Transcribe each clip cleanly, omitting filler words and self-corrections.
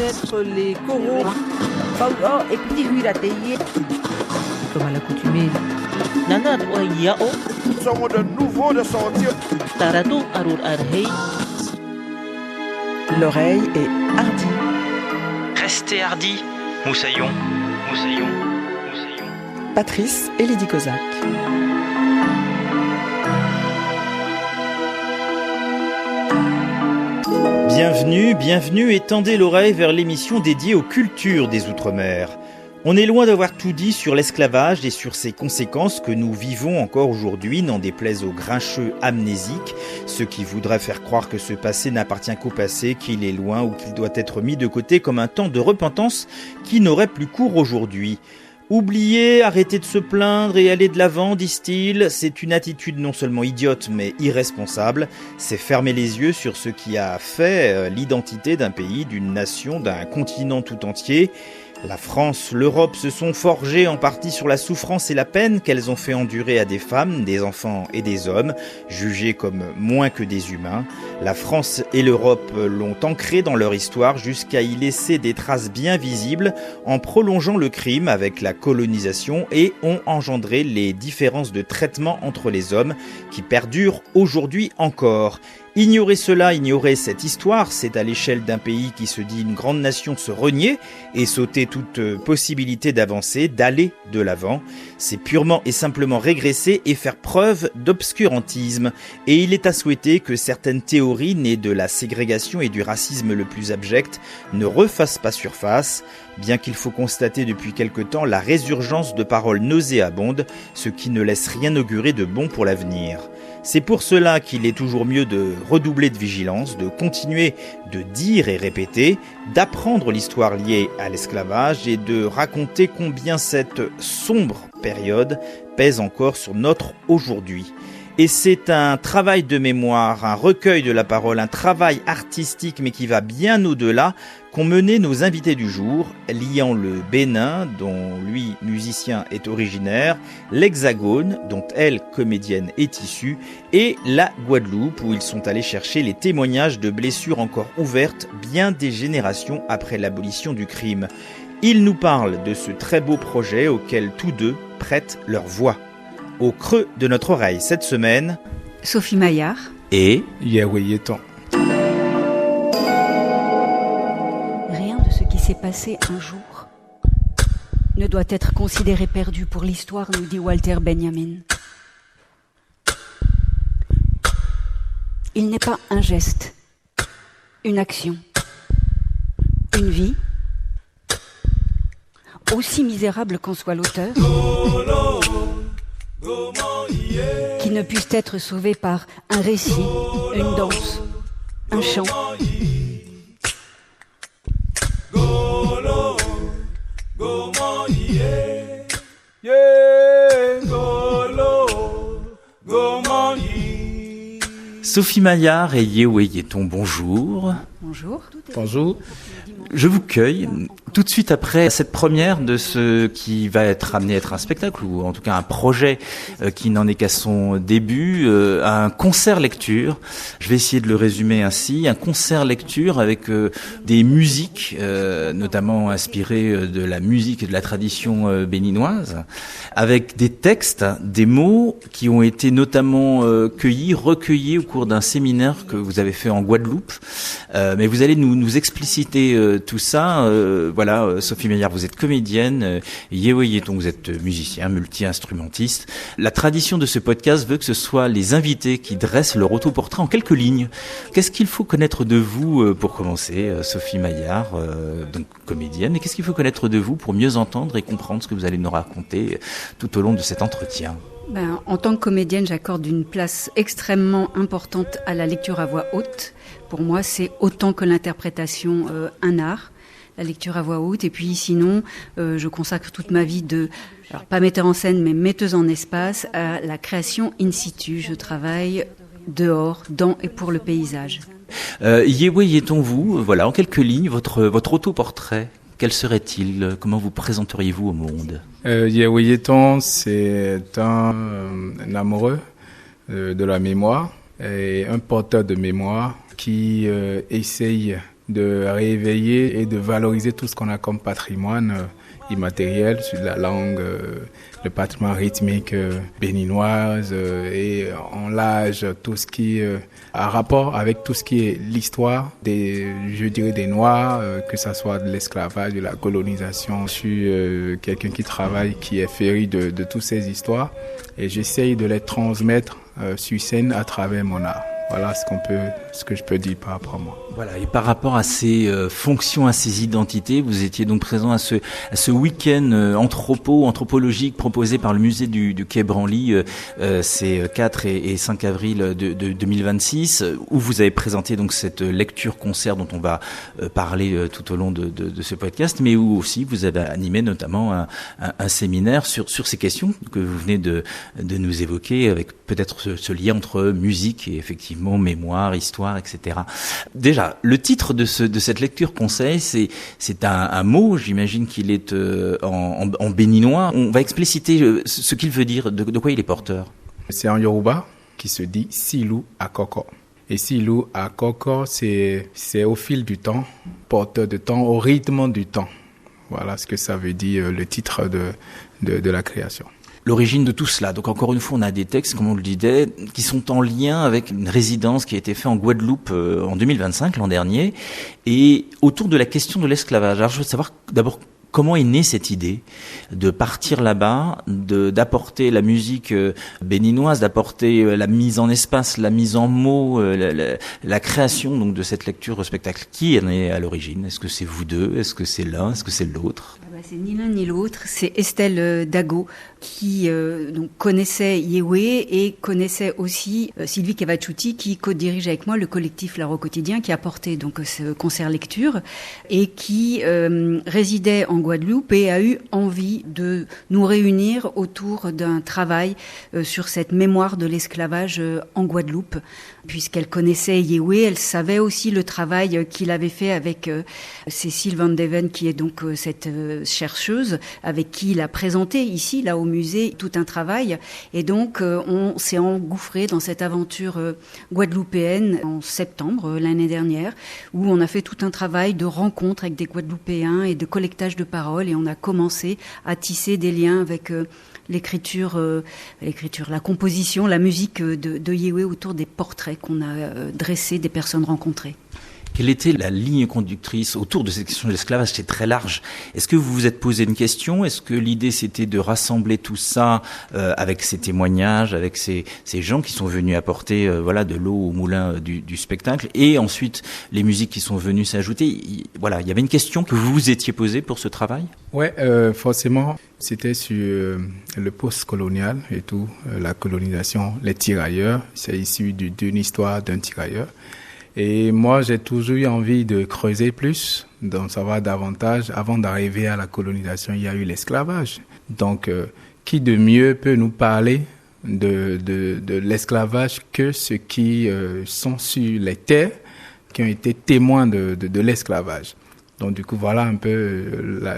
connaître les coraux. Et petit huilateye. Comme à l'accoutumée. Nanat wa yao. Nous sommes de nouveau de sortir. Taratu arur arhei. L'oreille est hardie. Restez hardi, moussaillon, moussaillon, moussaillon. Patrice et Lydie Kozak. Bienvenue et tendez l'oreille vers l'émission dédiée aux cultures des Outre-mer. On est loin d'avoir tout dit sur l'esclavage et sur ses conséquences que nous vivons encore aujourd'hui, n'en déplaise aux grincheux amnésiques, ceux qui voudraient faire croire que ce passé n'appartient qu'au passé, qu'il est loin ou qu'il doit être mis de côté comme un temps de repentance qui n'aurait plus cours aujourd'hui. Oublier, arrêter de se plaindre et aller de l'avant, disent-ils, c'est une attitude non seulement idiote mais irresponsable. C'est fermer les yeux sur ce qui a fait l'identité d'un pays, d'une nation, d'un continent tout entier. La France, l'Europe se sont forgées en partie sur la souffrance et la peine qu'elles ont fait endurer à des femmes, des enfants et des hommes, jugés comme moins que des humains. La France et l'Europe l'ont ancré dans leur histoire jusqu'à y laisser des traces bien visibles en prolongeant le crime avec la colonisation et ont engendré les différences de traitement entre les hommes qui perdurent aujourd'hui encore. Ignorer cela, ignorer cette histoire, c'est à l'échelle d'un pays qui se dit une grande nation se renier et sauter toute possibilité d'avancer, d'aller de l'avant. C'est purement et simplement régresser et faire preuve d'obscurantisme. Et il est à souhaiter que certaines théories nées de la ségrégation et du racisme le plus abject ne refassent pas surface, bien qu'il faut constater depuis quelque temps la résurgence de paroles nauséabondes, ce qui ne laisse rien augurer de bon pour l'avenir. C'est pour cela qu'il est toujours mieux de redoubler de vigilance, de continuer de dire et répéter, d'apprendre l'histoire liée à l'esclavage et de raconter combien cette sombre période pèse encore sur notre aujourd'hui. Et c'est un travail de mémoire, un recueil de la parole, un travail artistique mais qui va bien au-delà qu'ont mené nos invités du jour, liant le Bénin, dont lui, musicien, est originaire, l'Hexagone, dont elle, comédienne, est issue, et la Guadeloupe, où ils sont allés chercher les témoignages de blessures encore ouvertes bien des générations après l'abolition du crime. Ils nous parlent de ce très beau projet auquel tous deux prêtent leur voix. Au creux de notre oreille cette semaine, Sophie Maillard et Yahweh Yeton. Rien de ce qui s'est passé un jour ne doit être considéré perdu pour l'histoire, nous dit Walter Benjamin. Il n'est pas un geste, une action, une vie, aussi misérable qu'en soit l'auteur, qui ne puisse être sauvé par un récit, une danse, un chant. Sophie Maillard et Yahweh Yeton, bonjour. Bonjour. Bonjour. Je vous cueille tout de suite après cette première de ce qui va être amené à être un spectacle, ou en tout cas un projet qui n'en est qu'à son début, un concert lecture. Je vais essayer de le résumer ainsi, un concert lecture avec des musiques, notamment inspirées de la musique et de la tradition béninoise, avec des textes, des mots qui ont été notamment recueillis au cours d'un séminaire que vous avez fait en Guadeloupe. Mais vous allez nous expliciter tout ça. Voilà, Sophie Maillard, vous êtes comédienne, Yahweh Yeton, vous êtes musicien, multi-instrumentiste. La tradition de ce podcast veut que ce soit les invités qui dressent leur autoportrait en quelques lignes. Qu'est-ce qu'il faut connaître de vous pour commencer, Sophie Maillard, donc comédienne, et qu'est-ce qu'il faut connaître de vous pour mieux entendre et comprendre ce que vous allez nous raconter tout au long de cet entretien? En tant que comédienne, j'accorde une place extrêmement importante à la lecture à voix haute. Pour moi, c'est autant que l'interprétation un art, la lecture à voix haute. Et puis sinon, je consacre toute ma vie alors pas metteur en scène, mais metteuse en espace, à la création in situ. Je travaille dehors, dans et pour le paysage. Yahweh Yeton, vous, voilà, en quelques lignes, votre autoportrait, quel serait-il? Comment vous présenteriez-vous au monde? Yahweh Yeton, c'est un amoureux de la mémoire et un porteur de mémoire qui essaye de réveiller et de valoriser tout ce qu'on a comme patrimoine immatériel sur la langue, le patrimoine rythmique béninoise et en l'âge, tout ce qui a rapport avec tout ce qui est l'histoire des Noirs, que ça soit de l'esclavage, de la colonisation. Je suis quelqu'un qui travaille, qui est féru de toutes ces histoires et j'essaye de les transmettre sur scène à travers mon art. Voilà ce que je peux dire par rapport à moi. Voilà, et par rapport à ces fonctions, à ces identités, vous étiez donc présent à ce week-end anthropologique proposé par le musée du Quai Branly, c'est 4 et 5 avril de 2026, où vous avez présenté donc cette lecture-concert dont on va parler tout au long de ce podcast, mais où aussi vous avez animé notamment un séminaire sur ces questions que vous venez de nous évoquer, avec peut-être ce lien entre musique et effectivement mémoire, histoire, etc. Déjà, le titre de cette lecture conseil, c'est un mot, j'imagine qu'il est en béninois. On va expliciter ce qu'il veut dire, de quoi il est porteur. C'est en Yoruba qui se dit Silou Akoko. Et Silou Akoko, c'est au fil du temps, porteur de temps, au rythme du temps. Voilà ce que ça veut dire, le titre de la création. L'origine de tout cela. Donc encore une fois, on a des textes, comme on le disait, qui sont en lien avec une résidence qui a été faite en Guadeloupe en 2025, l'an dernier, et autour de la question de l'esclavage. Alors je veux savoir d'abord comment est née cette idée de partir là-bas, d'apporter la musique béninoise, d'apporter la mise en espace, la mise en mots, la création donc de cette lecture spectacle. Qui en est à l'origine? Est-ce que c'est vous deux? Est-ce que c'est l'un? Est-ce que c'est l'autre? C'est ni l'un ni l'autre, c'est Estelle Dago qui donc connaissait Yewé et connaissait aussi Sylvie Cavaciuti qui co-dirige avec moi le collectif L'Art au quotidien qui a porté donc ce concert lecture et qui résidait en Guadeloupe et a eu envie de nous réunir autour d'un travail sur cette mémoire de l'esclavage en Guadeloupe. Puisqu'elle connaissait Yewé, elle savait aussi le travail qu'il avait fait avec Cécile Van Deven, qui est donc cette chercheuse avec qui il a présenté ici, là au musée, tout un travail. Et donc on s'est engouffré dans cette aventure guadeloupéenne en septembre l'année dernière, où on a fait tout un travail de rencontre avec des Guadeloupéens et de collectage de paroles. Et on a commencé à tisser des liens avec l'écriture, la composition, la musique de Yewé autour des portraits qu'on a dressés des personnes rencontrées. Quelle était la ligne conductrice autour de cette question de l'esclavage? C'est très large. Est-ce que vous vous êtes posé une question? Est-ce que l'idée c'était de rassembler tout ça avec ces témoignages, avec ces gens qui sont venus apporter de l'eau au moulin du spectacle, et ensuite les musiques qui sont venues s'ajouter? Il y avait une question que vous vous étiez posée pour ce travail? Ouais, forcément, c'était sur le post-colonial et tout, la colonisation, les tirailleurs. C'est issu d'une histoire d'un tirailleur. Et moi, j'ai toujours eu envie de creuser plus, d'en savoir davantage. Avant d'arriver à la colonisation, il y a eu l'esclavage. Donc, qui de mieux peut nous parler de l'esclavage que ceux qui sont sur les terres, qui ont été témoins de l'esclavage. Donc, du coup, voilà un peu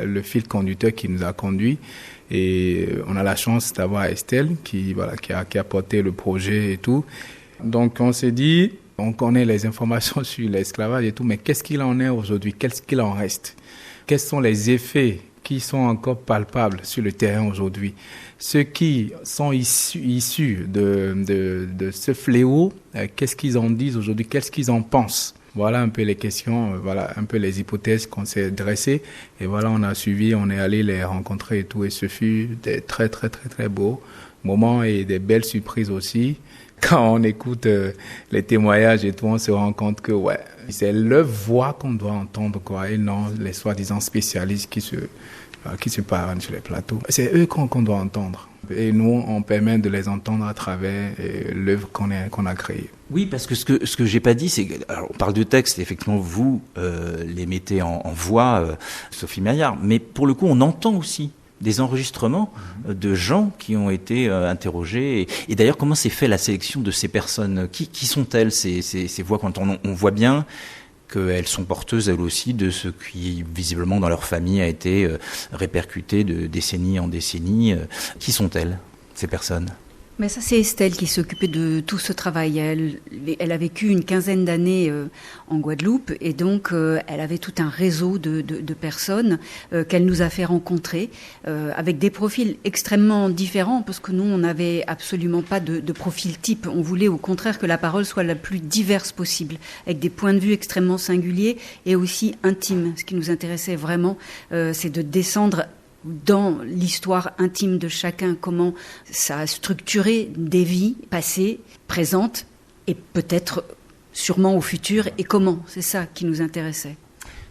le fil conducteur qui nous a conduits. Et on a la chance d'avoir Estelle qui a porté le projet et tout. Donc, on s'est dit, on connaît les informations sur l'esclavage et tout, mais qu'est-ce qu'il en est aujourd'hui? Qu'est-ce qu'il en reste? Quels sont les effets qui sont encore palpables sur le terrain aujourd'hui? Ceux qui sont issus de ce fléau, qu'est-ce qu'ils en disent aujourd'hui? Qu'est-ce qu'ils en pensent? Voilà un peu les questions, voilà un peu les hypothèses qu'on s'est dressées. Et voilà, on a suivi, on est allé les rencontrer et tout. Et ce fut des très, très, très, très beaux moments et des belles surprises aussi. Quand on écoute les témoignages et tout, on se rend compte que c'est leur voix qu'on doit entendre, quoi, et non les soi-disant spécialistes qui se parlent sur les plateaux. C'est eux qu'on doit entendre. Et nous, on permet de les entendre à travers l'œuvre qu'on a créée. Oui, parce que ce que j'ai pas dit, c'est que on parle de texte, effectivement, vous les mettez en voix, Sophie Maillard, mais pour le coup, on entend aussi des enregistrements de gens qui ont été interrogés. Et d'ailleurs, comment s'est fait la sélection de ces personnes? Qui sont-elles, ces voix? Quand on voit bien qu'elles sont porteuses, elles aussi, de ce qui, visiblement, dans leur famille a été répercuté de décennie en décennie. Qui sont-elles, ces personnes? Mais ça, c'est Estelle qui s'occupait de tout ce travail. Elle a vécu une quinzaine d'années en Guadeloupe et donc elle avait tout un réseau de personnes qu'elle nous a fait rencontrer avec des profils extrêmement différents parce que nous, on n'avait absolument pas de profil type. On voulait au contraire que la parole soit la plus diverse possible, avec des points de vue extrêmement singuliers et aussi intimes. Ce qui nous intéressait vraiment, c'est de descendre dans l'histoire intime de chacun, comment ça a structuré des vies passées, présentes et peut-être sûrement au futur, et comment. C'est ça qui nous intéressait.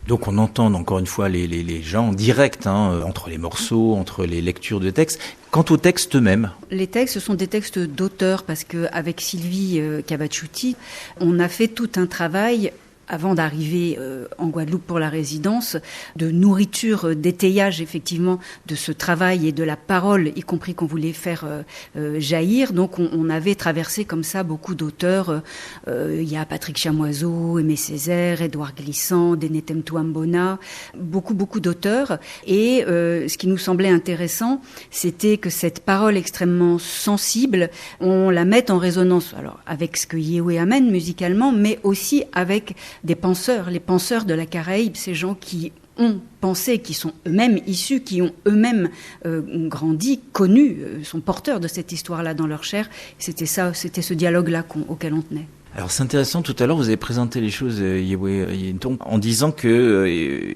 Donc on entend encore une fois les gens en direct, entre les morceaux, entre les lectures de textes. Quant aux textes eux-mêmes, les textes, ce sont des textes d'auteurs parce qu'avec Sylvie Cavacciuti, on a fait tout un travail avant d'arriver en Guadeloupe pour la résidence, de nourriture, d'étayage effectivement de ce travail et de la parole, y compris qu'on voulait faire jaillir. Donc on avait traversé comme ça beaucoup d'auteurs. Il y a Patrick Chamoiseau, Aimé Césaire, Édouard Glissant, Denetem Touambona, beaucoup d'auteurs. Et ce qui nous semblait intéressant, c'était que cette parole extrêmement sensible, on la mette en résonance alors avec ce que Yéhoué amène musicalement, mais aussi avec des penseurs, les penseurs de la Caraïbe, ces gens qui ont pensé, qui sont eux-mêmes issus, qui ont eux-mêmes grandi, connus, sont porteurs de cette histoire-là dans leur chair. C'était ce dialogue-là auquel on tenait. Alors c'est intéressant, tout à l'heure vous avez présenté les choses, Yéhoué Yenton, en disant que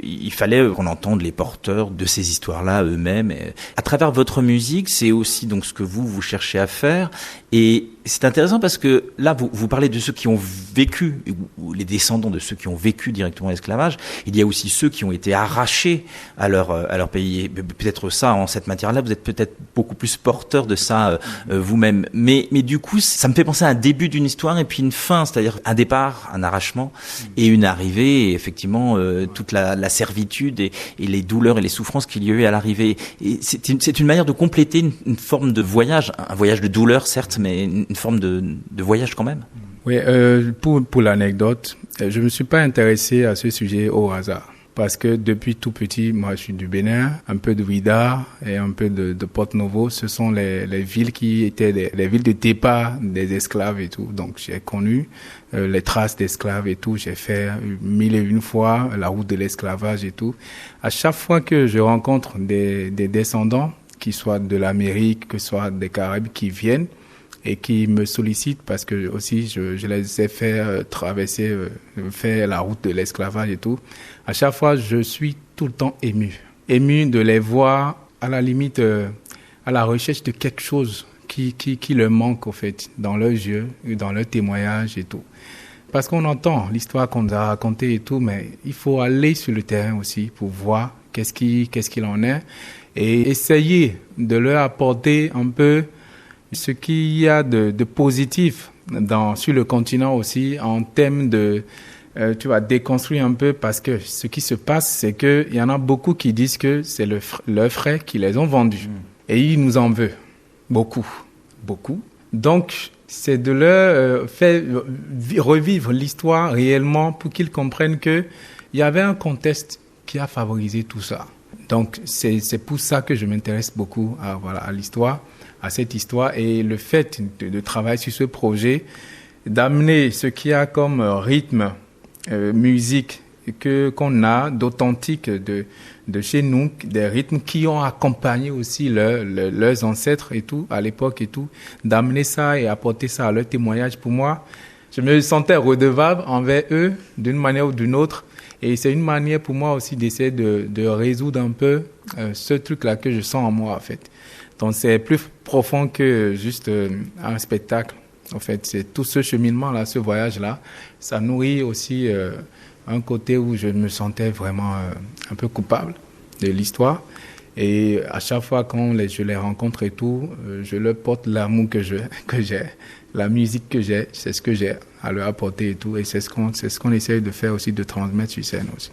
il fallait qu'on entende les porteurs de ces histoires-là eux-mêmes. À travers votre musique, c'est aussi donc ce que vous cherchez à faire. Et c'est intéressant parce que là, vous parlez de ceux qui ont vécu, ou les descendants de ceux qui ont vécu directement l'esclavage. Il y a aussi ceux qui ont été arrachés à leur pays. Et peut-être ça, en cette matière-là, vous êtes peut-être beaucoup plus porteur de ça vous-même. Mais du coup, ça me fait penser à un début d'une histoire et puis une fin, c'est-à-dire un départ, un arrachement et une arrivée. Et effectivement, toute la servitude et les douleurs et les souffrances qu'il y a eu à l'arrivée. Et c'est une manière de compléter une forme de voyage, un voyage de douleur certes, mais une forme de voyage quand même. Oui, pour l'anecdote, je me suis pas intéressé à ce sujet au hasard. Parce que depuis tout petit, moi je suis du Bénin, un peu de Ouidah et un peu de Porto-Novo. Ce sont les villes qui étaient les villes de départ des esclaves et tout. Donc j'ai connu les traces d'esclaves et tout. J'ai fait 1001 fois la route de l'esclavage et tout. À chaque fois que je rencontre des descendants, qui soient de l'Amérique, que ce soit des Caraïbes, qui viennent et qui me sollicitent parce que aussi je les ai fait traverser, faire la route de l'esclavage et tout. À chaque fois, je suis tout le temps ému de les voir à la limite à la recherche de quelque chose qui leur manque au fait dans leurs yeux, dans leurs témoignages et tout. Parce qu'on entend l'histoire qu'on nous a racontée et tout, mais il faut aller sur le terrain aussi pour voir qu'est-ce qu'il en est et essayer de leur apporter un peu ce qu'il y a de positif sur le continent aussi en termes de déconstruire un peu parce que ce qui se passe, c'est qu'il y en a beaucoup qui disent que c'est leurs frères qui les ont vendus. Et ils nous en veulent. Beaucoup. Donc, c'est de leur faire revivre l'histoire réellement pour qu'ils comprennent qu'il y avait un contexte qui a favorisé tout ça. Donc, c'est pour ça que je m'intéresse beaucoup à l'histoire, à cette histoire. Et le fait de travailler sur ce projet, d'amener ce qu'il y a comme rythme, musique qu'on a d'authentique de chez nous, des rythmes qui ont accompagné aussi leurs ancêtres et tout à l'époque et tout, d'amener ça et apporter ça à leur témoignage. Pour moi, je me sentais redevable envers eux d'une manière ou d'une autre, et c'est une manière pour moi aussi d'essayer de résoudre un peu ce truc-là que je sens en moi en fait. Donc c'est plus profond que juste un spectacle. En fait, c'est tout ce cheminement-là, ce voyage-là, ça nourrit aussi un côté où je me sentais vraiment un peu coupable de l'histoire. Et à chaque fois quand je les rencontre et tout, je leur porte l'amour que j'ai, la musique que j'ai, c'est ce que j'ai à leur apporter et tout. Et c'est ce qu'on essaye de faire aussi, de transmettre sur scène aussi.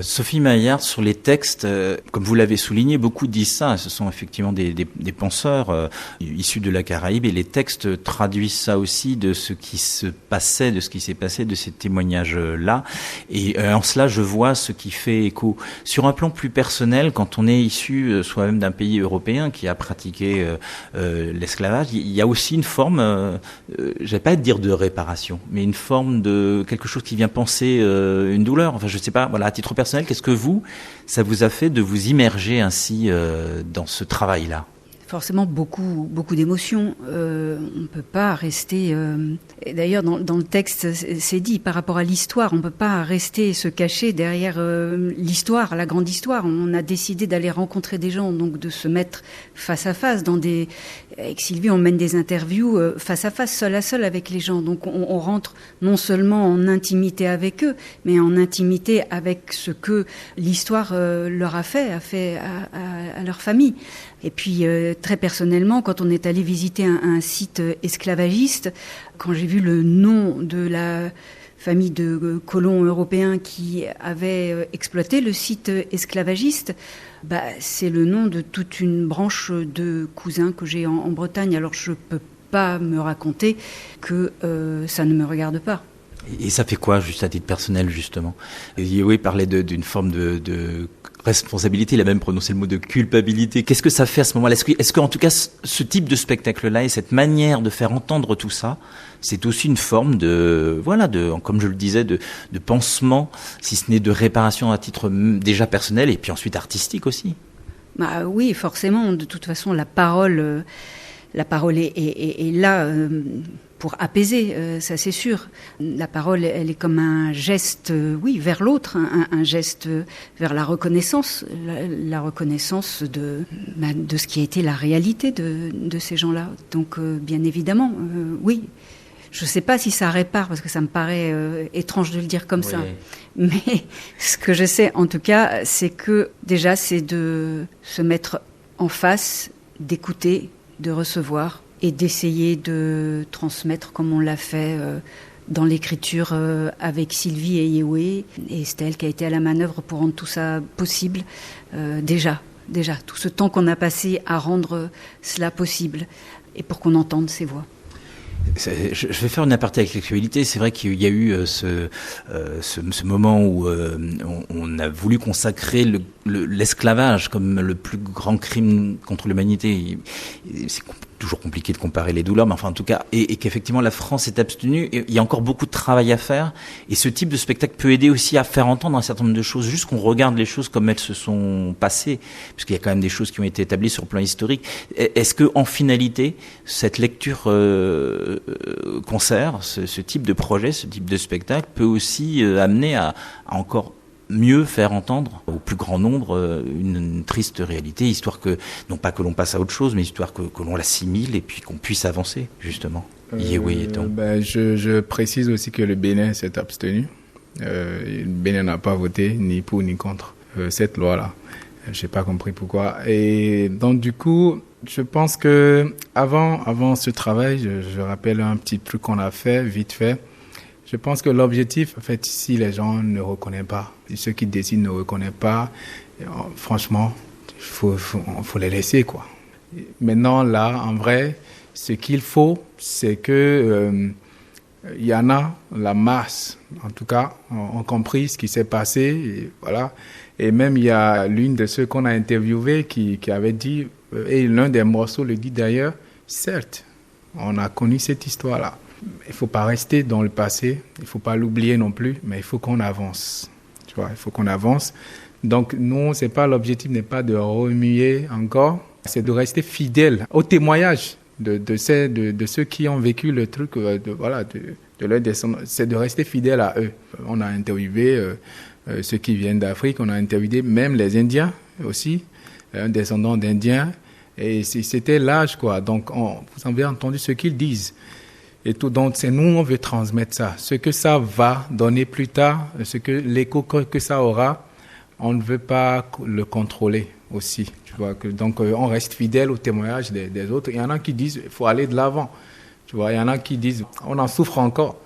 Sophie Maillard, sur les textes, comme vous l'avez souligné, beaucoup disent ça. Ce sont effectivement des penseurs issus de la Caraïbe, et les textes traduisent ça aussi de ce qui se passait, de ce qui s'est passé, de ces témoignages-là. Et en cela, je vois ce qui fait écho. Sur un plan plus personnel, quand on est issu soi-même d'un pays européen qui a pratiqué l'esclavage, il y a aussi une forme, je vais pas dire de réparation, mais une forme de quelque chose qui vient penser une douleur. Enfin, je sais pas. Voilà, à titre personnel, qu'est-ce que ça vous a fait de vous immerger ainsi dans ce travail-là ? Forcément, beaucoup d'émotions. On peut pas rester... et d'ailleurs, dans le texte, c'est dit, par rapport à l'histoire, on peut pas rester et se cacher derrière l'histoire, la grande histoire. On a décidé d'aller rencontrer des gens, donc de se mettre face à face. Avec Sylvie, on mène des interviews face à face, seul à seul avec les gens. Donc on rentre non seulement en intimité avec eux, mais en intimité avec ce que l'histoire leur a fait à leur famille. Et puis, très personnellement, quand on est allé visiter un site esclavagiste, quand j'ai vu le nom de la famille de colons européens qui avaient exploité le site esclavagiste, c'est le nom de toute une branche de cousins que j'ai en Bretagne. Alors, je peux pas me raconter que ça ne me regarde pas. Et ça fait quoi, juste à titre personnel, justement ? Yéwé parlait d'une forme de responsabilité, il a même prononcé le mot de culpabilité. Qu'est-ce que ça fait à ce moment-là ? Est-ce qu'en tout cas, ce type de spectacle-là et cette manière de faire entendre tout ça, c'est aussi une forme comme je le disais, de pansement, si ce n'est de réparation à titre déjà personnel et puis ensuite artistique aussi ? Oui, forcément. De toute façon, la parole est là pour apaiser, ça c'est sûr. La parole, elle est comme un geste, vers l'autre, un geste vers la reconnaissance de ce qui a été la réalité de ces gens-là. Donc, bien évidemment, oui. Je ne sais pas si ça répare, parce que ça me paraît étrange de le dire comme ça. Mais ce que je sais, en tout cas, c'est que déjà, c'est de se mettre en face, d'écouter, de recevoir et d'essayer de transmettre comme on l'a fait dans l'écriture avec Sylvie et Yéwé. Et c'est elle qui a été à la manœuvre pour rendre tout ça possible. Déjà, tout ce temps qu'on a passé à rendre cela possible et pour qu'on entende ces voix. Je vais faire une aparté avec l'actualité. C'est vrai qu'il y a eu ce moment où on a voulu consacrer l'esclavage comme le plus grand crime contre l'humanité. C'est toujours compliqué de comparer les douleurs, mais enfin en tout cas, et qu'effectivement la France est abstenue. Et il y a encore beaucoup de travail à faire. Et ce type de spectacle peut aider aussi à faire entendre un certain nombre de choses, juste qu'on regarde les choses comme elles se sont passées, puisqu'il y a quand même des choses qui ont été établies sur le plan historique. Est-ce que en finalité, cette lecture concert, ce type de projet, ce type de spectacle peut aussi amener à encore mieux faire entendre au plus grand nombre une triste réalité, histoire que, non pas que l'on passe à autre chose, mais histoire que l'on l'assimile et puis qu'on puisse avancer, justement. Je précise aussi que le Bénin s'est abstenu. Le Bénin n'a pas voté ni pour ni contre cette loi-là. Je n'ai pas compris pourquoi. Et donc, du coup, je pense que avant ce travail, je rappelle un petit truc qu'on a fait, vite fait. Je pense que l'objectif, en fait, si les gens ne reconnaissent pas, ceux qui décident ne reconnaissent pas, franchement, faut les laisser, quoi. Maintenant, là, en vrai, ce qu'il faut, c'est que il y en a, la masse, en tout cas, ont compris ce qui s'est passé, et voilà. Et même, il y a l'une de ceux qu'on a interviewé qui avait dit, et l'un des morceaux le dit d'ailleurs, certes, on a connu cette histoire-là. Il ne faut pas rester dans le passé, il ne faut pas l'oublier non plus, mais il faut qu'on avance. Tu vois, il faut qu'on avance. Donc, nous, l'objectif n'est pas de remuer encore, c'est de rester fidèle au témoignage de ceux qui ont vécu le truc, de leurs descendants. C'est de rester fidèle à eux. On a interviewé ceux qui viennent d'Afrique, on a interviewé même les Indiens aussi, un descendant d'Indiens, et c'était l'âge, quoi. Donc, vous avez entendu ce qu'ils disent. Et tout, donc c'est nous, on veut transmettre ça. Ce que ça va donner plus tard, l'écho que ça aura, on ne veut pas le contrôler aussi. Tu vois, donc on reste fidèle au témoignage des autres. Il y en a qui disent, il faut aller de l'avant. Tu vois, il y en a qui disent, on en souffre encore.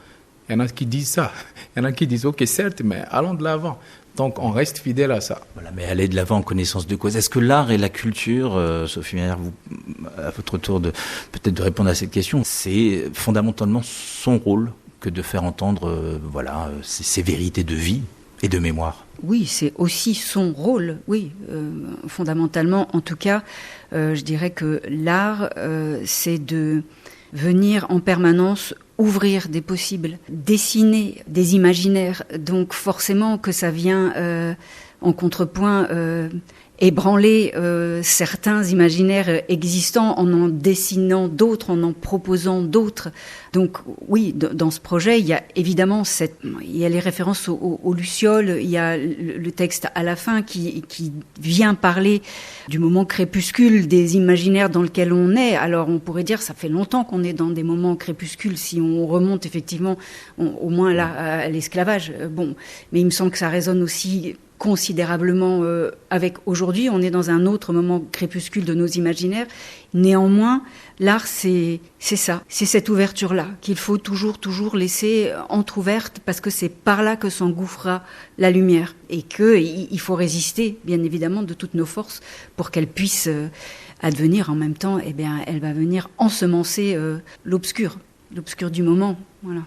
Il y en a qui disent ça. Il y en a qui disent, ok, certes, mais allons de l'avant. Donc on reste fidèle à ça. Voilà, mais aller de l'avant en connaissance de cause. Est-ce que l'art et la culture, Sophie Maillard, vous, à votre tour peut-être de répondre à cette question, c'est fondamentalement son rôle que de faire entendre ces vérités de vie et de mémoire? Oui, c'est aussi son rôle, oui. Fondamentalement, en tout cas, je dirais que l'art, c'est de venir en permanence ouvrir des possibles, dessiner des imaginaires. Donc forcément que ça vient en contrepoint ébranler certains imaginaires existants en dessinant d'autres, en proposant d'autres. Donc oui, dans ce projet, il y a évidemment il y a les références aux lucioles, il y a le texte à la fin qui vient parler du moment crépuscule, des imaginaires dans lesquels on est. Alors on pourrait dire, ça fait longtemps qu'on est dans des moments crépuscules, si on remonte effectivement au moins là à l'esclavage. Bon, mais il me semble que ça résonne aussi considérablement avec aujourd'hui. On est dans un autre moment crépuscule de nos imaginaires. Néanmoins, l'art, c'est ça. C'est cette ouverture-là qu'il faut toujours laisser entrouverte parce que c'est par là que s'engouffrera la lumière et qu'il faut résister, bien évidemment, de toutes nos forces pour qu'elle puisse advenir en même temps. Eh bien, elle va venir ensemencer l'obscur du moment. Voilà.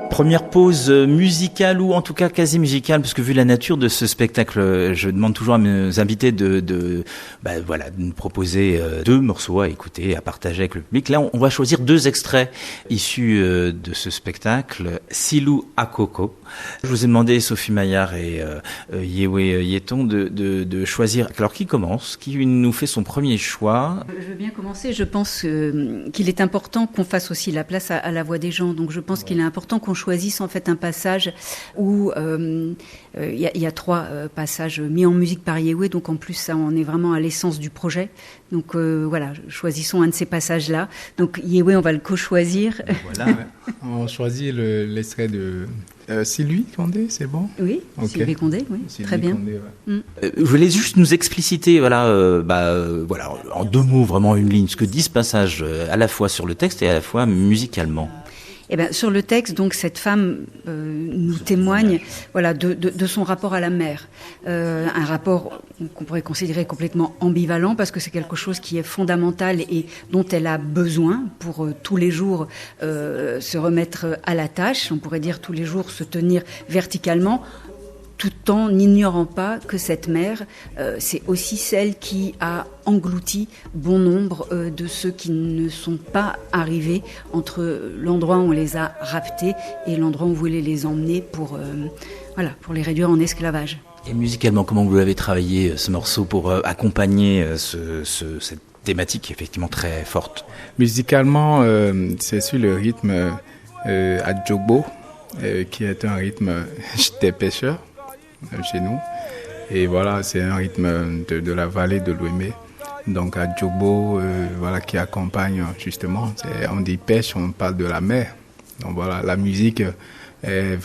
Première pause musicale ou en tout cas quasi musicale, parce que vu la nature de ce spectacle, je demande toujours à mes invités de nous proposer 2 morceaux à écouter, à partager avec le public. Là, on va choisir 2 extraits issus de ce spectacle, Silou Akoko. Je vous ai demandé, Sophie Maillard et Yewé Yeton, de choisir. Alors, qui commence? Qui nous fait son premier choix? Je veux bien commencer. Je pense qu'il est important qu'on fasse aussi la place à la voix des gens. Donc, je pense qu'il est important qu'on choisisse en fait un passage où il y a 3 passages mis en musique par Yewé. Donc, en plus, ça, on est vraiment à l'essence du projet. Donc, voilà, choisissons un de ces passages-là. Donc, Yewé, on va le co-choisir. Voilà. On choisit l'extrait de... c'est lui, Condé, c'est bon? Oui, okay. Sylvie Condé, oui, Sylvie très bien. Condé, ouais. Je voulais juste nous expliciter, en 2 mots, vraiment une ligne, ce que dit ce passage à la fois sur le texte et à la fois musicalement. Eh ben, sur le texte, donc, cette femme nous témoigne, de son rapport à la mer, un rapport qu'on pourrait considérer complètement ambivalent parce que c'est quelque chose qui est fondamental et dont elle a besoin pour tous les jours se remettre à la tâche. On pourrait dire tous les jours se tenir verticalement, tout en n'ignorant pas que cette mer, c'est aussi celle qui a englouti bon nombre de ceux qui ne sont pas arrivés entre l'endroit où on les a raptés et l'endroit où on voulait les emmener pour les réduire en esclavage. Et musicalement, comment vous avez travaillé ce morceau pour accompagner cette thématique effectivement très forte? Musicalement, c'est sur le rythme adjogbo, qui est un rythme des pêcheurs chez nous. Et voilà, c'est un rythme de la vallée de l'Ouémé. Donc adjogbo, qui accompagne justement. On dit pêche, on parle de la mer. Donc voilà, la musique est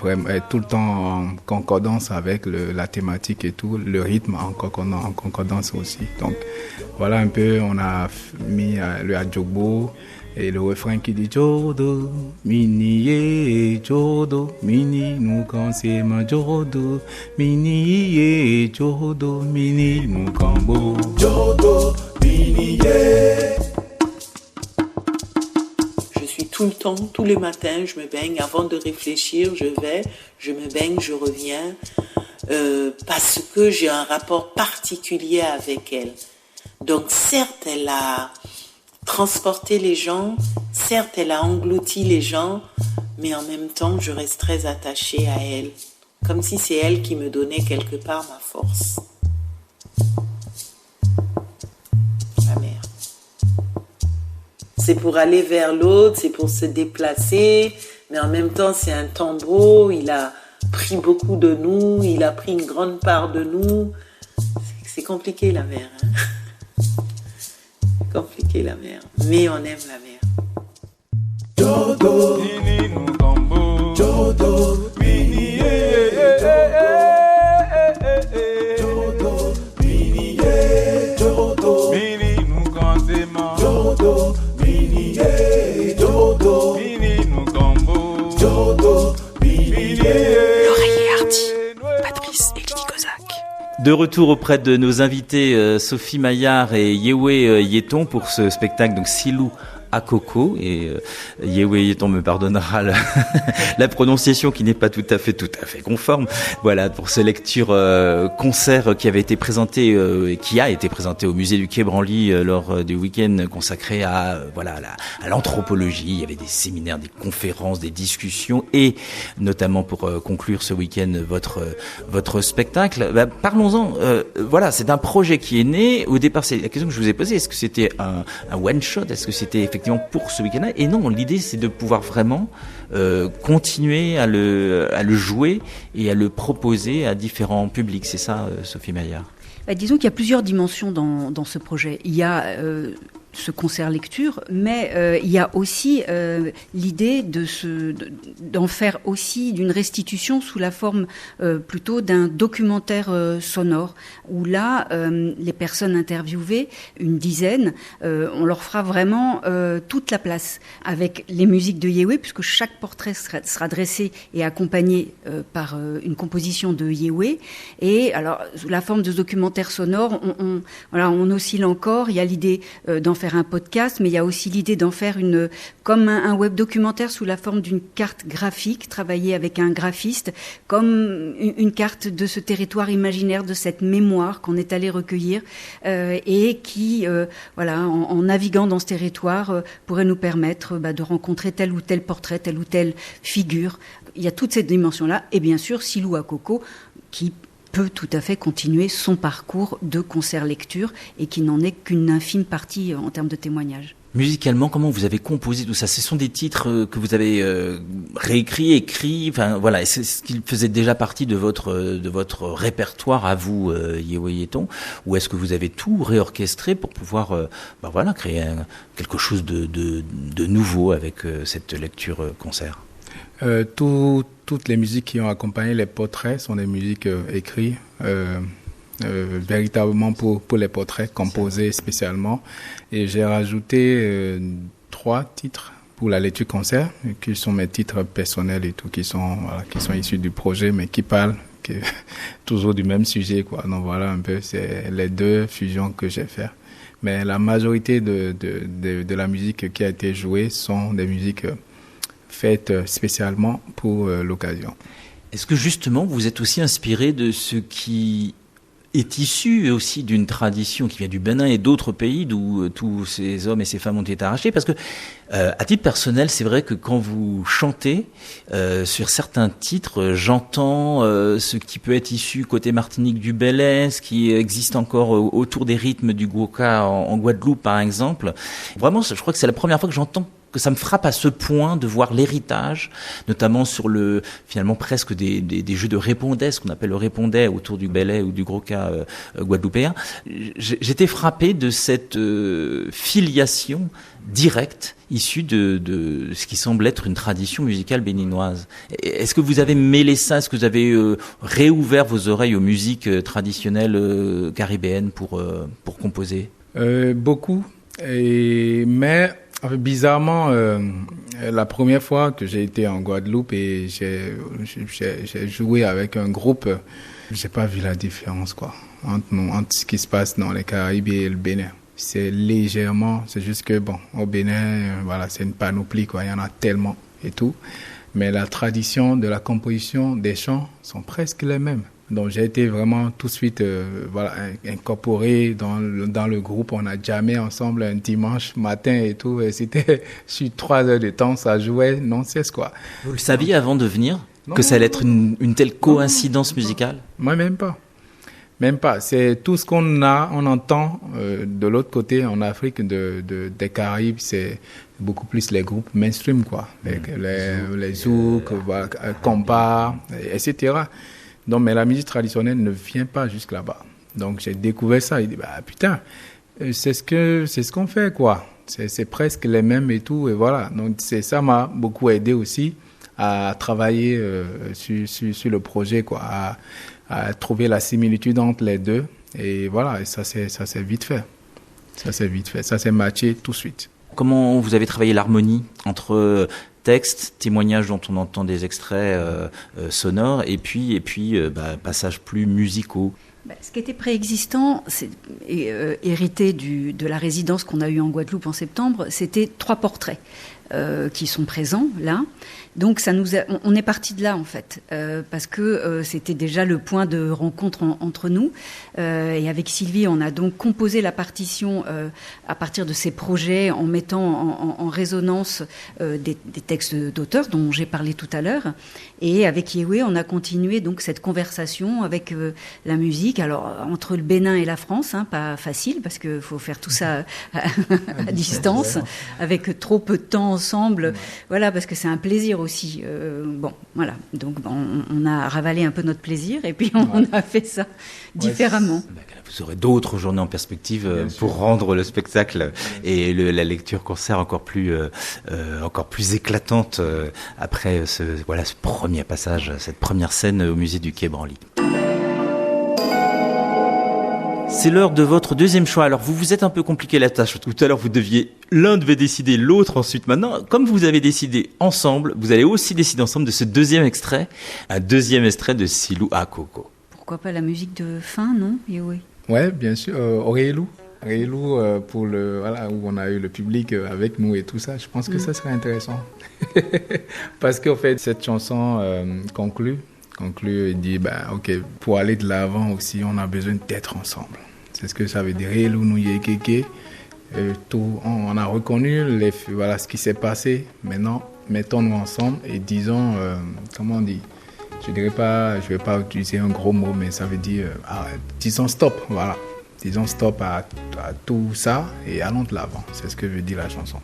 tout le temps en concordance avec la thématique et tout, le rythme en concordance aussi. Donc voilà un peu, on a mis le adjogbo et le refrain qui dit Jodo, mini ye, Jodo, mini, nous cansema Jodo, mini ye, Jodo, mini, nous cambo, Jodo, mini ye. Je suis tout le temps, tous les matins, je me baigne. Avant de réfléchir, je me baigne, je reviens, parce que j'ai un rapport particulier avec elle. Donc certes, elle a transporté les gens, certes, elle a englouti les gens, mais en même temps, je reste très attachée à elle, comme si c'est elle qui me donnait quelque part ma force. La mer. C'est pour aller vers l'autre, c'est pour se déplacer, mais en même temps, c'est un tombeau, il a pris beaucoup de nous, il a pris une grande part de nous. C'est compliqué la mer, hein? Compliqué la mer, mais on aime la mer. Jodo, mini nous cambo, Jodo, mini Jodo, mini Jodo, mini nous cansema, Jodo, mini Jodo, mini nous cambo, Jodo, mini De retour auprès de nos invités Sophie Maillard et Yewé Yeton pour ce spectacle, donc Silou à Coco, et Yewé Yeton me pardonnera la prononciation qui n'est pas tout à fait conforme. Voilà, pour ce lecture concert qui avait été présenté et qui a été présenté au musée du Quai Branly lors du week-end consacré à l'anthropologie. Il y avait des séminaires, des conférences, des discussions, et notamment pour conclure ce week-end votre spectacle. Parlons-en. Voilà, c'est un projet qui est né. Au départ, c'est la question que je vous ai posée. Est-ce que c'était un one shot? Est-ce que c'était effectivement pour ce week-end-là? Et non, l'idée c'est de pouvoir vraiment continuer à le jouer et à le proposer à différents publics. C'est ça, Sophie Maillard? Disons qu'il y a plusieurs dimensions dans ce projet. Il y a ce concert lecture, mais il y a aussi l'idée d'en faire aussi d'une restitution sous la forme plutôt d'un documentaire sonore, où là, les personnes interviewées, une dizaine, on leur fera vraiment toute la place, avec les musiques de Yewé, puisque chaque portrait sera dressé et accompagné par une composition de Yewé. Et alors, sous la forme de documentaire sonore, on oscille encore. Il y a l'idée d'en faire un podcast, mais il y a aussi l'idée d'en faire comme un web documentaire sous la forme d'une carte graphique, travaillée avec un graphiste, comme une carte de ce territoire imaginaire, de cette mémoire qu'on est allé recueillir, et qui, en naviguant dans ce territoire, pourrait nous permettre de rencontrer tel ou tel portrait, telle ou telle figure. Il y a toute cette dimension-là, et bien sûr, Silou à Coco, qui peut tout à fait continuer son parcours de concert-lecture et qui n'en est qu'une infime partie en termes de témoignages. Musicalement, comment vous avez composé tout ça? Ce sont des titres que vous avez réécrits, écrits, enfin voilà, c'est ce qui faisait déjà partie de votre répertoire à vous, Yewé Yeton, ou est-ce que vous avez tout réorchestré pour pouvoir créer quelque chose de nouveau avec cette lecture concert? Toutes les musiques qui ont accompagné les portraits sont des musiques écrites véritablement pour les portraits, composés spécialement. Et j'ai rajouté 3 titres pour la lecture concert, qui sont mes titres personnels et tout, qui sont issus du projet, mais qui parlent toujours du même sujet, quoi. Donc voilà un peu, c'est les 2 fusions que j'ai fait. Mais la majorité de la musique qui a été jouée sont des musiques faites spécialement pour l'occasion. Est-ce que justement vous êtes aussi inspiré de ce qui est issu aussi d'une tradition qui vient du Bénin et d'autres pays d'où tous ces hommes et ces femmes ont été arrachés? Parce que, à titre personnel, c'est vrai que quand vous chantez sur certains titres, j'entends ce qui peut être issu côté Martinique du Bélès, ce qui existe encore autour des rythmes du Gwoka en Guadeloupe, par exemple. Vraiment, je crois que c'est la première fois que j'entends que ça me frappe à ce point de voir l'héritage, notamment sur finalement presque des jeux de répondais, ce qu'on appelle le répondais autour du Belay ou du Gwoka guadeloupéen. J'étais frappé de cette filiation directe issue de ce qui semble être une tradition musicale béninoise. Est-ce que vous avez mêlé ça? Est-ce que vous avez réouvert vos oreilles aux musiques traditionnelles caribéennes pour composer? Beaucoup, mais bizarrement, la première fois que j'ai été en Guadeloupe et j'ai joué avec un groupe, j'ai pas vu la différence, quoi, entre ce qui se passe dans les Caraïbes et le Bénin. C'est légèrement, c'est juste que au Bénin, c'est une panoplie, quoi, il y en a tellement et tout. Mais la tradition de la composition des chants sont presque les mêmes. Donc j'ai été vraiment tout de suite incorporé dans le groupe. On a jammé ensemble un dimanche matin et tout. Et c'était sur 3 heures de temps, ça jouait non cesse, quoi. Vous le saviez avant de venir que ça allait être une telle coïncidence musicale? Moi, même pas. Même pas. C'est tout ce qu'on entend de l'autre côté en Afrique des Caraïbes, c'est beaucoup plus les groupes mainstream, quoi. Les zouk, compas, etc. Donc, mais la musique traditionnelle ne vient pas jusque là-bas. Donc, j'ai découvert ça. Il dit, putain, c'est ce qu'on fait, quoi. C'est presque les mêmes et tout, et voilà. Donc, ça m'a beaucoup aidé aussi à travailler sur le projet, quoi, à trouver la similitude entre les deux. Et voilà, et ça s'est vite fait. Ça s'est matché tout de suite. Comment vous avez travaillé l'harmonie entre textes, témoignages dont on entend des extraits sonores et puis passages plus musicaux? Ce qui était préexistant, c'est hérité de la résidence qu'on a eue en Guadeloupe en septembre, c'était 3 portraits qui sont présents là. Donc on est parti de là en fait, parce que c'était déjà le point de rencontre entre nous. Et avec Sylvie, on a donc composé la partition à partir de ces projets, en mettant en résonance des textes d'auteurs dont j'ai parlé tout à l'heure. Et avec Yewé, on a continué donc cette conversation avec la musique. Alors entre le Bénin et la France, pas facile parce qu'il faut faire tout ça à distance, avec trop peu de temps ensemble. Voilà, parce que c'est un plaisir aussi. Voilà. Donc on a ravalé un peu notre plaisir et puis on a fait ça différemment. Vous aurez d'autres journées en perspective pour rendre le spectacle et la lecture-concert encore plus éclatante après ce premier passage, cette première scène au musée du Quai Branly. C'est l'heure de votre deuxième choix. Alors, vous êtes un peu compliqué la tâche. Tout à l'heure, l'un devait décider, l'autre ensuite. Maintenant, comme vous avez décidé ensemble, vous allez aussi décider ensemble de ce deuxième extrait. Un deuxième extrait de Silou à Coco. Pourquoi pas la musique de fin, non, Yewé? Ouais, bien sûr. Oreilou, pour où on a eu le public avec nous et tout ça. Je pense que ça serait intéressant. Parce qu'en fait, cette chanson conclut et dit, ok, pour aller de l'avant aussi, on a besoin d'être ensemble. C'est ce que ça veut dire. On a reconnu ce qui s'est passé. Maintenant, mettons-nous ensemble et disons, comment on dit, je vais pas utiliser un gros mot, mais ça veut dire, disons stop, voilà. Disons stop à tout ça et allons de l'avant. C'est ce que veut dire la chanson.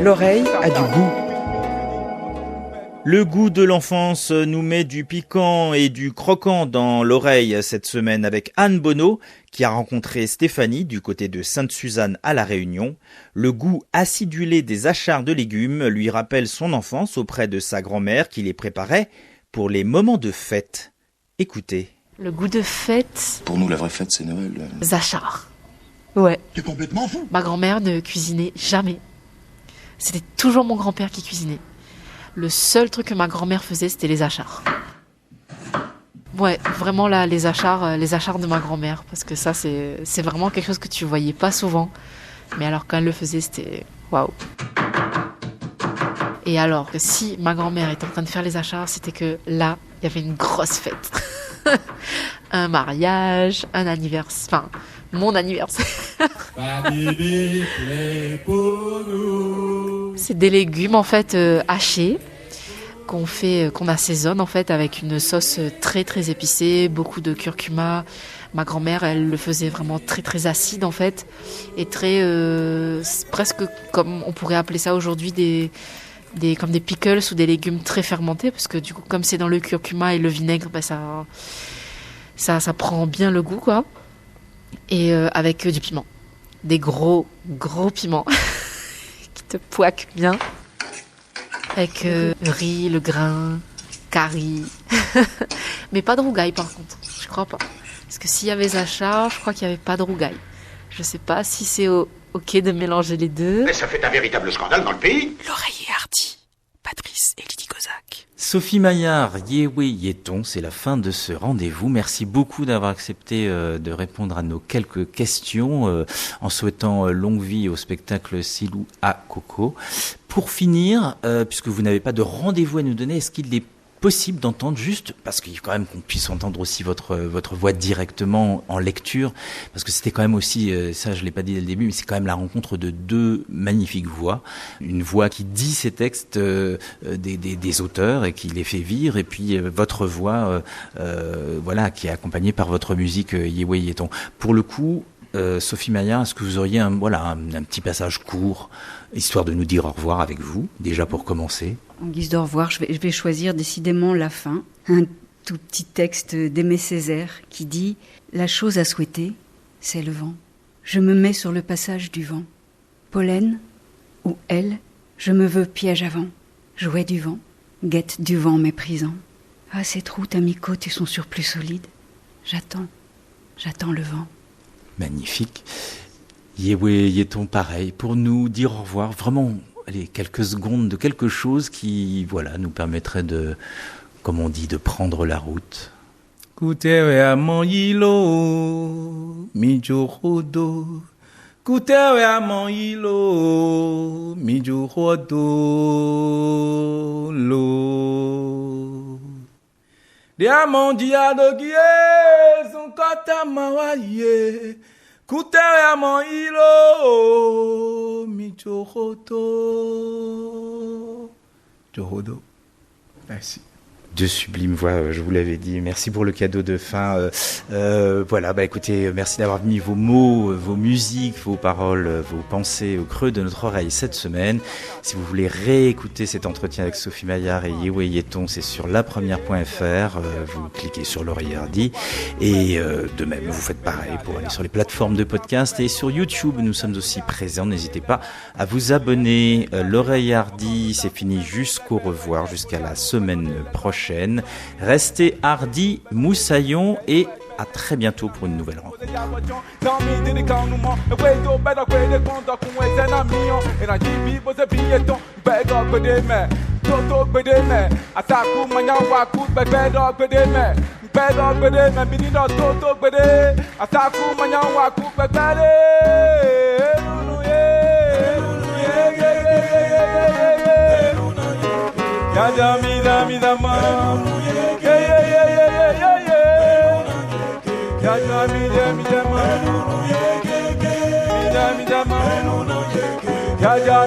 L'oreille a du goût. Le goût de l'enfance nous met du piquant et du croquant dans l'oreille cette semaine avec Anne Bonneau qui a rencontré Stéphanie du côté de Sainte-Suzanne à La Réunion. Le goût acidulé des achards de légumes lui rappelle son enfance auprès de sa grand-mère qui les préparait pour les moments de fête. Écoutez. Le goût de fête. Pour nous, la vraie fête, c'est Noël. Les achards. Ouais. T'es complètement fou. Ma grand-mère ne cuisinait jamais. C'était toujours mon grand-père qui cuisinait. Le seul truc que ma grand-mère faisait, c'était les achards. Ouais, vraiment là, les achards de ma grand-mère. Parce que ça, c'est vraiment quelque chose que tu voyais pas souvent. Mais alors, quand elle le faisait, c'était waouh. Et alors, si ma grand-mère était en train de faire les achards, c'était que là, il y avait une grosse fête. Un mariage, un anniversaire. Enfin, mon anniversaire. C'est des légumes en fait hachés qu'on assaisonne en fait avec une sauce très très épicée, beaucoup de curcuma. Ma grand-mère, elle le faisait vraiment très très acide en fait et très presque comme on pourrait appeler ça aujourd'hui comme des pickles ou des légumes très fermentés parce que du coup comme c'est dans le curcuma et le vinaigre, ça prend bien le goût quoi. Et avec du piment, des gros piments qui te poiquent bien, avec le riz, le grain, curry, mais pas de rougail par contre, je crois pas, parce que s'il y avait Zacha, je crois qu'il y avait pas de rougail. Je sais pas si c'est ok de mélanger les deux. Mais ça fait un véritable scandale dans le pays. L'oreiller hardi, Patrice et Lydie Kozak. Sophie Maillard, Yéwé Yéton, c'est la fin de ce rendez-vous. Merci beaucoup d'avoir accepté de répondre à nos quelques questions en souhaitant longue vie au spectacle Silou à Coco. Pour finir, puisque vous n'avez pas de rendez-vous à nous donner, est-ce qu'il est possible d'entendre juste, parce qu'il faut quand même qu'on puisse entendre aussi votre voix directement en lecture, parce que c'était quand même aussi, ça je l'ai pas dit dès le début, mais c'est quand même la rencontre de deux magnifiques voix, une voix qui dit ces textes des auteurs et qui les fait vivre, et puis votre voix, voilà, qui est accompagnée par votre musique Yéwé Yéton. Pour le coup, Sophie Maillard, est-ce que vous auriez un petit passage court, histoire de nous dire au revoir avec vous, déjà pour commencer? En guise d'au revoir, je vais choisir décidément la fin. Un tout petit texte d'Aimé Césaire qui dit « La chose à souhaiter, c'est le vent. Je me mets sur le passage du vent. Pollen ou aile, je me veux piège avant. Jouet du vent, guette du vent méprisant. Ah, cette route à mi-côte et son surplus solide. J'attends le vent. » Magnifique. Yéwé Yéton, pareil, pour nous dire au revoir, vraiment, allez, quelques secondes de quelque chose qui, voilà, nous permettrait de, comme on dit, de prendre la route. Kutewe amoyilo, mijurodo. Kutewe amoyilo, mijurodo, lo. Diamondia dogie, son kata mawaye. Kutewe amoyilo, mijurodo. Jurodo. Merci. De sublimes voix, je vous l'avais dit. Merci pour le cadeau de fin. Voilà, écoutez, merci d'avoir mis vos mots, vos musiques, vos paroles, vos pensées au creux de notre oreille cette semaine. Si vous voulez réécouter cet entretien avec Sophie Maillard et Yéwé Yéton, c'est sur lapremière.fr. Vous cliquez sur l'oreiller hardi. Et de même, vous faites pareil pour aller sur les plateformes de podcast. Et sur YouTube, nous sommes aussi présents. N'hésitez pas à vous abonner. L'oreille hardi, c'est fini jusqu'au revoir, jusqu'à la semaine prochaine. Restez hardis, moussaillons et à très bientôt pour une nouvelle rencontre. Ya